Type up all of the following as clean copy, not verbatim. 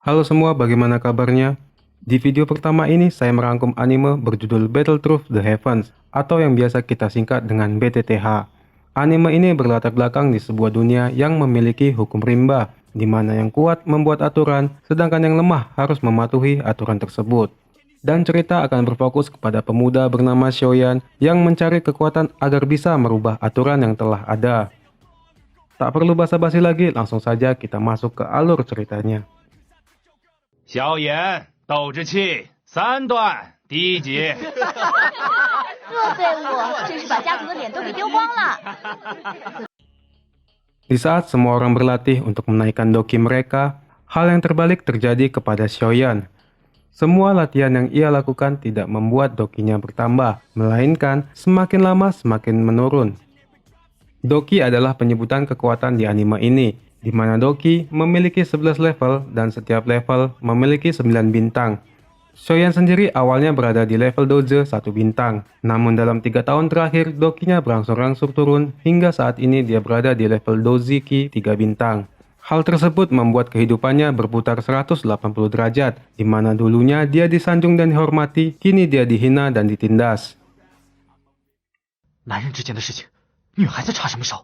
Halo semua, bagaimana kabarnya? Di video pertama ini saya merangkum anime berjudul Battle Truth the Heavens atau yang biasa kita singkat dengan BTTH. Anime ini berlatar belakang di sebuah dunia yang memiliki hukum rimba, di mana yang kuat membuat aturan, sedangkan yang lemah harus mematuhi aturan tersebut. Dan cerita akan berfokus kepada pemuda bernama Shoyan yang mencari kekuatan agar bisa merubah aturan yang telah ada. Tak perlu basa-basi lagi, langsung saja kita masuk ke alur ceritanya. 萧炎斗志气3段第1集。这废物真是把家族的脸都给丢光了。 Di saat semua orang berlatih untuk menaikkan doki mereka, hal yang terbalik terjadi kepada Shoyan. Semua latihan yang ia lakukan tidak membuat dokinya bertambah, melainkan semakin lama semakin menurun. Doki adalah penyebutan kekuatan di anime ini, di mana Doki memiliki 11 level dan setiap level memiliki 9 bintang. Shoyan sendiri awalnya berada di level Doze 1 bintang, namun dalam 3 tahun terakhir Dokinya berangsur-angsur turun hingga saat ini dia berada di level Doziki 3 bintang. Hal tersebut membuat kehidupannya berputar 180 derajat, di mana dulunya dia disanjung dan dihormati, kini dia dihina dan ditindas. 男人之间的事情，女孩子插什么手？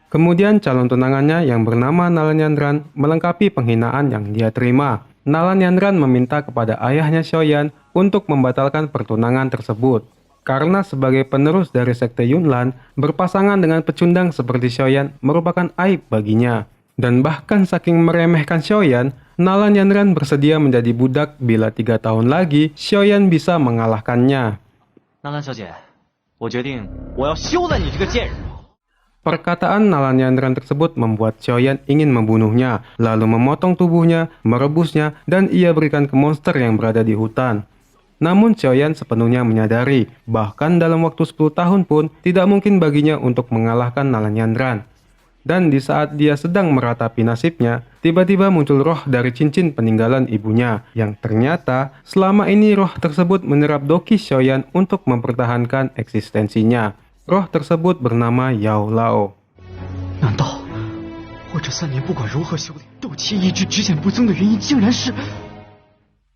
Kemudian calon tunangannya yang bernama Nalanyandran melengkapi penghinaan yang dia terima. Nalanyandran meminta kepada ayahnya Shoyan untuk membatalkan pertunangan tersebut. Karena sebagai penerus dari sekte Yunlan, berpasangan dengan pecundang seperti Shoyan merupakan aib baginya. Dan bahkan saking meremehkan Shoyan, Nalanyandran bersedia menjadi budak bila 3 tahun lagi Shoyan bisa mengalahkannya. 纳兰小姐，我决定我要休了你这个贱人。 Perkataan Nalanyandran tersebut membuat Shoyan ingin membunuhnya, lalu memotong tubuhnya, merebusnya, dan ia berikan ke monster yang berada di hutan. Namun Shoyan sepenuhnya menyadari, bahkan dalam waktu 10 tahun pun tidak mungkin baginya untuk mengalahkan Nalanyandran. Dan di saat dia sedang meratapi nasibnya, tiba-tiba muncul roh dari cincin peninggalan ibunya, yang ternyata selama ini roh tersebut menyerap doki Shoyan untuk mempertahankan eksistensinya. Roh tersebut bernama Yao Lao. 难道我这3年不管如何修炼，斗气一直只减不增的原因，竟然是……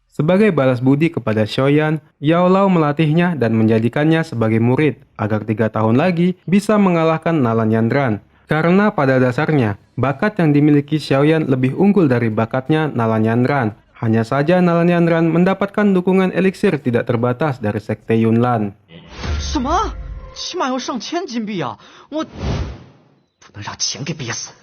Sebagai balas budi kepada Shoyan, Yao Lao melatihnya dan menjadikannya sebagai murid agar 3 tahun lagi bisa mengalahkan Nalanyandran. Karena pada dasarnya, bakat yang dimiliki Shoyan lebih unggul dari bakatnya Nalanyandran. Hanya saja Nalanyandran mendapatkan dukungan eliksir tidak terbatas dari sekte Yunlan. 什么？起码要上千金币啊！我不能让钱给憋死。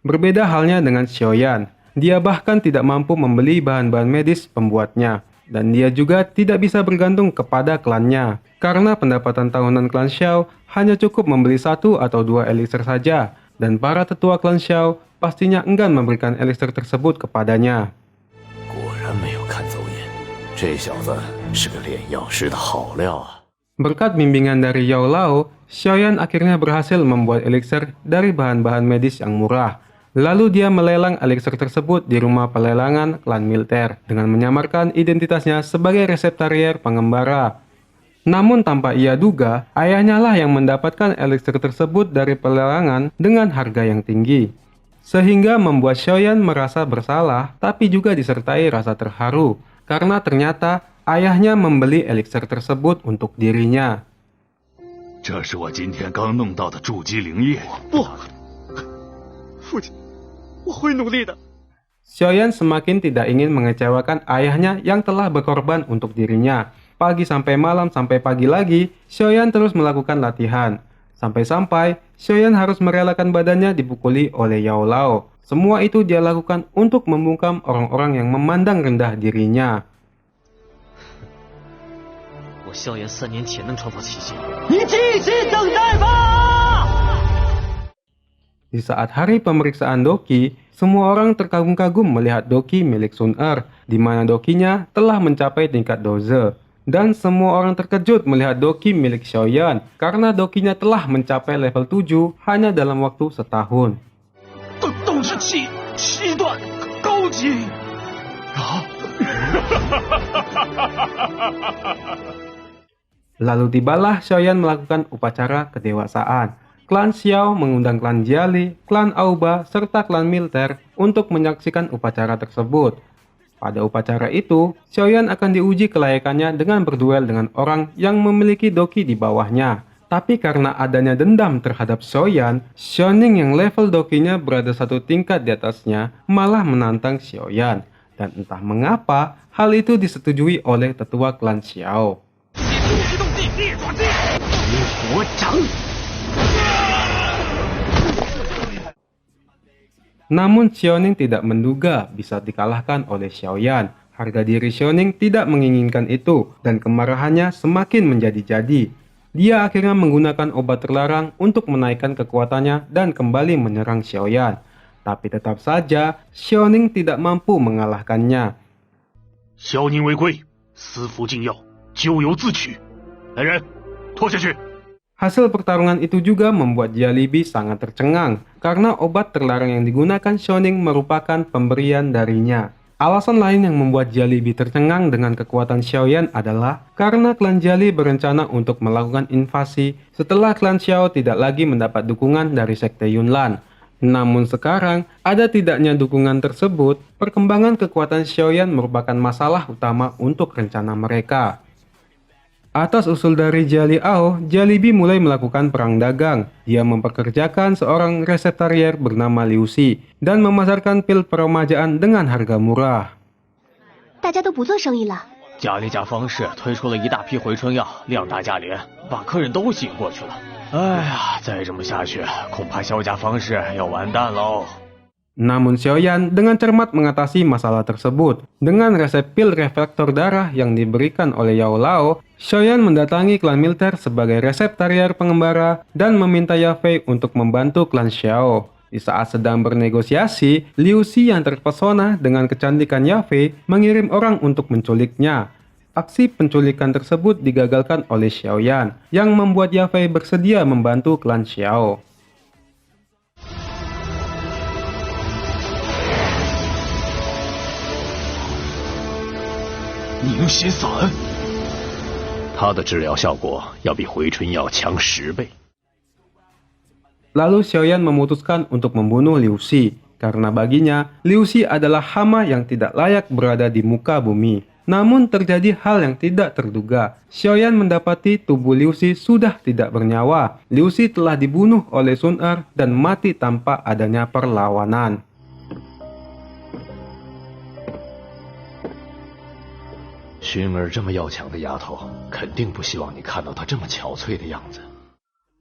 Berbeda halnya dengan Shoyan, dia bahkan tidak mampu membeli bahan-bahan medis pembuatnya, dan dia juga tidak bisa bergantung kepada klannya, karena pendapatan tahunan klan Xiao hanya cukup membeli 1 atau 2 elixir saja, dan para tetua klan Xiao pastinya enggan memberikan elixir tersebut kepadanya. 果然没有看走眼，这小子是个炼药师的好料啊！ Berkat bimbingan dari Yao Lao, Shoyan akhirnya berhasil membuat elixir dari bahan-bahan medis yang murah. Lalu dia melelang elixir tersebut di rumah pelelangan klan militer dengan menyamarkan identitasnya sebagai reseptarier pengembara. Namun tanpa ia duga, ayahnya lah yang mendapatkan elixir tersebut dari pelelangan dengan harga yang tinggi. Sehingga membuat Shoyan merasa bersalah, tapi juga disertai rasa terharu, karena ternyata ayahnya membeli elixir tersebut untuk dirinya. 这是我今天刚弄到的筑基灵液。不，父亲，我会努力的。 Shoyan semakin tidak ingin mengecewakan ayahnya yang telah berkorban untuk dirinya. Pagi sampai malam sampai pagi lagi, Shoyan terus melakukan latihan. Sampai-sampai, Shoyan harus merelakan badannya dipukuli oleh Yao Lao. Semua itu dia lakukan untuk membungkam orang-orang yang memandang rendah dirinya. 我萧炎3年前能创造奇迹，你继续等待吧。 Di saat hari pemeriksaan Doki, semua orang terkagum-kagum melihat Doki milik Sun Er, di mana Dokinya telah mencapai tingkat Doze. Dan semua orang terkejut melihat Doki milik Shoyan, karena Dokinya telah mencapai level 7 hanya dalam waktu setahun. 斗志气7段高级。啊！ Lalu tibalah Shoyan melakukan upacara kedewasaan. Klan Xiao mengundang klan Jiali, klan Aoba, serta klan militer untuk menyaksikan upacara tersebut. Pada upacara itu, Xiaoyan akan diuji kelayakannya dengan berduel dengan orang yang memiliki doki di bawahnya. Tapi karena adanya dendam terhadap Xiaoyan, Xiaoning yang level dokinya berada satu tingkat di atasnya malah menantang Xiaoyan. Dan entah mengapa, hal itu disetujui oleh tetua klan Xiao. Namun Xiaoning tidak menduga bisa dikalahkan oleh Xiaoyan. Harga diri Xiaoning tidak menginginkan itu dan kemarahannya semakin menjadi-jadi. Dia akhirnya menggunakan obat terlarang untuk menaikkan kekuatannya dan kembali menyerang Xiaoyan. Tapi tetap saja Xiaoning tidak mampu mengalahkannya. 萧宁违规，私服禁药，咎由自取。来人，拖下去。 Hasil pertarungan itu juga membuat Jialibi sangat tercengang karena obat terlarang yang digunakan Xiaoning merupakan pemberian darinya. Alasan lain yang membuat Jialibi tercengang dengan kekuatan Xiaoyan adalah karena klan Jiali berencana untuk melakukan invasi setelah klan Xiao tidak lagi mendapat dukungan dari sekte Yunlan. Namun sekarang, ada tidaknya dukungan tersebut, perkembangan kekuatan Xiaoyan merupakan masalah utama untuk rencana mereka. Atas usul dari Jiali Ao, Jialibi mulai melakukan perang dagang. Dia mempekerjakan seorang reseptarier bernama Liu Xi dan memasarkan pil peremajaan dengan harga murah. 大家都不做生意了。嘉利家方氏推出了一大批回春药，量大价廉，把客人都吸引过去了。哎呀，再这么下去，恐怕萧家方氏要完蛋喽。 Namun Xiaoyan dengan cermat mengatasi masalah tersebut. Dengan resep pil reflektor darah yang diberikan oleh Yao Lao, Xiaoyan mendatangi klan militer sebagai reseptarier pengembara dan meminta Yafei untuk membantu klan Xiao. Di saat sedang bernegosiasi, Liu Xi yang terpesona dengan kecantikan Yafei mengirim orang untuk menculiknya. Aksi penculikan tersebut digagalkan oleh Xiaoyan, yang membuat Yafei bersedia membantu klan Xiao. 凝血散，它的治疗效果要比回春药强10倍。 Lalu Xiaoyan memutuskan untuk membunuh Liu Xi, karena baginya Liu Xi adalah hama yang tidak layak berada di muka bumi. Namun terjadi hal yang tidak terduga. Xiaoyan mendapati tubuh Liu Xi sudah tidak bernyawa. Liu Xi telah dibunuh oleh Sun Er dan mati tanpa adanya perlawanan. 薰儿这么要强的丫头，肯定不希望你看到她这么憔悴的样子。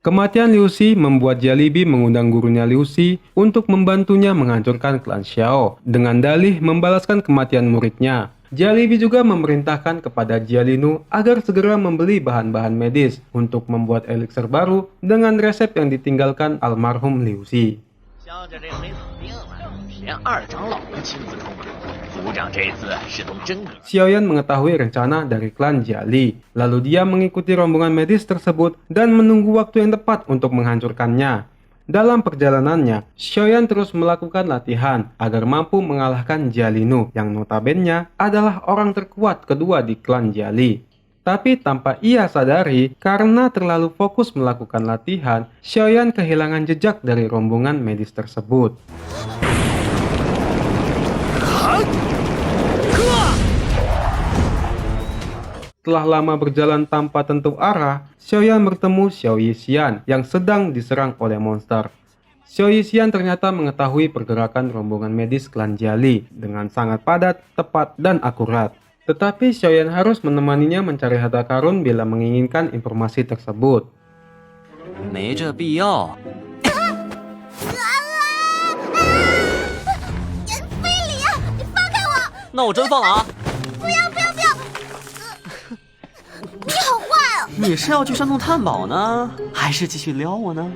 Kematian Liu Xi membuat Jialibi mengundang gurunya Liu Xi untuk membantunya menghancurkan klan Xiao dengan dalih membalaskan kematian muridnya. Jialibi juga memerintahkan kepada Jialinu agar segera membeli bahan-bahan medis untuk membuat elixir baru dengan resep yang ditinggalkan almarhum Liu Xi. 小姐这回死定了，连二长老都亲自出马，族长这次是动真格。 Xiaoyan mengetahui rencana dari klan Jiali, lalu dia mengikuti rombongan medis tersebut dan menunggu waktu yang tepat untuk menghancurkannya. Dalam perjalanannya, Xiaoyan terus melakukan latihan agar mampu mengalahkan Jialinu yang notabene adalah orang terkuat kedua di klan Jiali. Tapi tanpa ia sadari, karena terlalu fokus melakukan latihan, Xiaoyan kehilangan jejak dari rombongan medis tersebut. Setelah lama berjalan tanpa tentu arah, Xiaoyan bertemu Xiao Yixian yang sedang diserang oleh monster. Xiao Yixian ternyata mengetahui pergerakan rombongan medis klan Jiali dengan sangat padat, tepat, dan akurat. Tetapi Xiaoyan harus menemaninya mencari harta karun bila menginginkan informasi tersebut. 没这必要。非礼啊！你放开我！那我真放了啊！ 不要！你好坏哦！你是要去山洞探宝呢，还是继续撩我呢？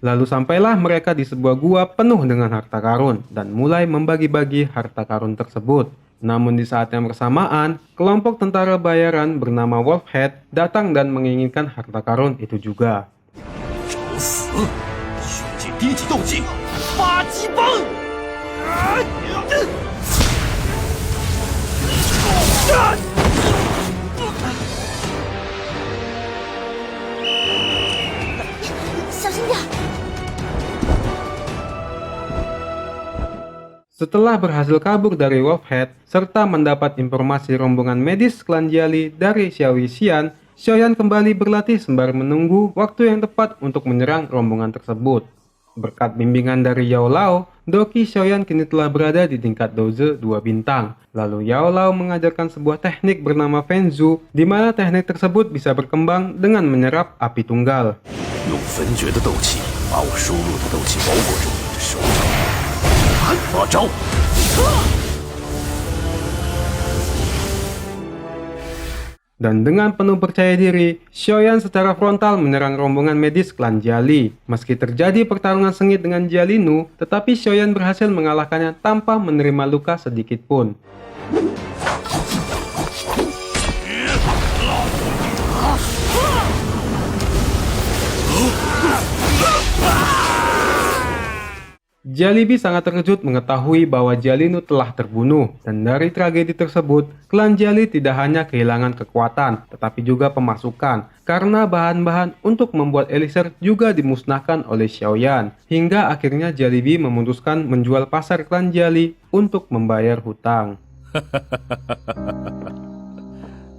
Lalu sampailah mereka di sebuah gua penuh dengan harta karun dan mulai membagi-bagi harta karun tersebut. Namun di saat yang bersamaan, kelompok tentara bayaran bernama Wolfhead datang dan menginginkan harta karun itu juga. 找死！血祭低级斗技，八级崩！ 小心点！ Setelah berhasil kabur dari Wolfhead, serta mendapat informasi rombongan medis klan Jiali dari Xiao Yixian, Xiaoyan kembali berlatih sembari menunggu waktu yang tepat untuk menyerang rombongan tersebut. Berkat bimbingan dari Yao Lao, Doki Xiaoyan kini telah berada di tingkat Doze 2 bintang. Lalu Yao Lao mengajarkan sebuah teknik bernama Fenzu, di mana teknik tersebut bisa berkembang dengan menyerap api tunggal. 用焚绝的斗气把我输入的斗气包裹住，手掌暗发招。 Dan dengan penuh percaya diri, Xiaoyan secara frontal menyerang rombongan medis klan Jiali. Meski terjadi pertarungan sengit dengan Jialinu, tetapi Xiaoyan berhasil mengalahkannya tanpa menerima luka sedikit pun. Jialibi sangat terkejut mengetahui bahwa Jialinu telah terbunuh, dan dari tragedi tersebut, klan Jiali tidak hanya kehilangan kekuatan, tetapi juga pemasukan, karena bahan-bahan untuk membuat elixir juga dimusnahkan oleh Xiaoyan, hingga akhirnya Jialibi memutuskan menjual pasar klan Jiali untuk membayar hutang.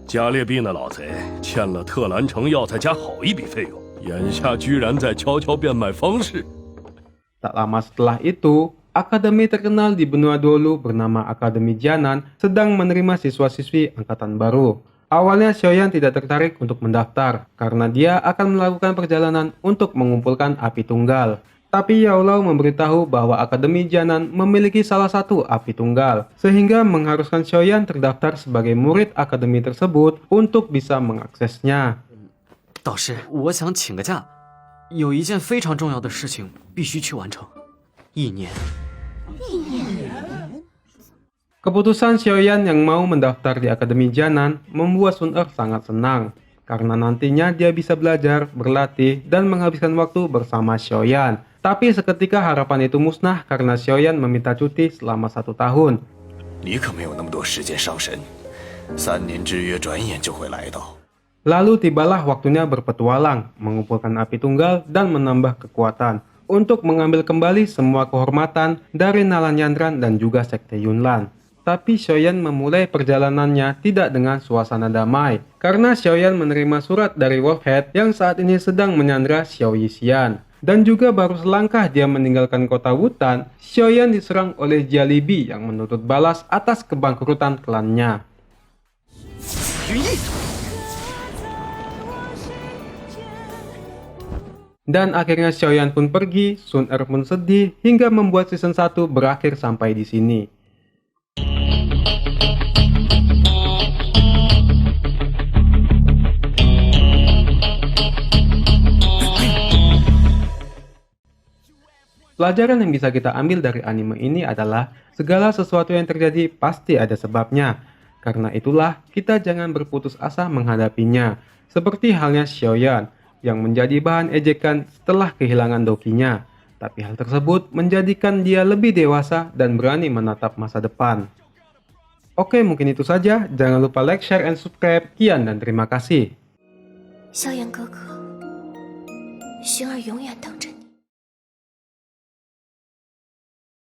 加列币那老贼欠了特兰城药材家好一笔费用，眼下居然在悄悄变卖方式。 Tak lama setelah itu, akademi terkenal di benua Dolu bernama Akademi Jianan sedang menerima siswa-siswi angkatan baru. Awalnya Xiaoyan tidak tertarik untuk mendaftar karena dia akan melakukan perjalanan untuk mengumpulkan api tunggal. Tapi Yao Lao memberitahu bahwa Akademi Jianan memiliki salah satu api tunggal, sehingga mengharuskan Xiaoyan terdaftar sebagai murid akademi tersebut untuk bisa mengaksesnya. 导师，我想请个假，有一件非常重要的事情必须去完成。1年。 Keputusan Xiaoyan yang mau mendaftar di Akademi Jianan membuat Sun Er sangat senang, karena nantinya dia bisa belajar, berlatih, dan menghabiskan waktu bersama Xiaoyan. Tapi seketika harapan itu musnah karena Xiaoyan meminta cuti selama 1 tahun. 你可没有那么多时间上神，3年之约转眼就会来到。 Lalu tibalah waktunya berpetualang, mengumpulkan api tunggal dan menambah kekuatan untuk mengambil kembali semua kehormatan dari Nalan Yandran dan juga Sekte Yunlan. Tapi Xiaoyan memulai perjalanannya tidak dengan suasana damai, karena Xiaoyan menerima surat dari Wolfhead yang saat ini sedang menyandra Xiao Yixian. Dan juga baru selangkah dia meninggalkan kota Wutan, Xiaoyan diserang oleh Jialibi yang menuntut balas atas kebangkrutan klannya. Dan akhirnya Xiaoyan pun pergi, Sun Er pun sedih, hingga membuat season 1 berakhir sampai di sini. Pelajaran yang bisa kita ambil dari anime ini adalah segala sesuatu yang terjadi pasti ada sebabnya. Karena itulah kita jangan berputus asa menghadapinya. Seperti halnya Xiaoyan yang menjadi bahan ejekan setelah kehilangan dokinya. Tapi hal tersebut menjadikan dia lebih dewasa dan berani menatap masa depan. Oke, mungkin itu saja. Jangan lupa like, share, and subscribe. Kian dan terima kasih. 萧炎哥哥，薰儿永远等着你。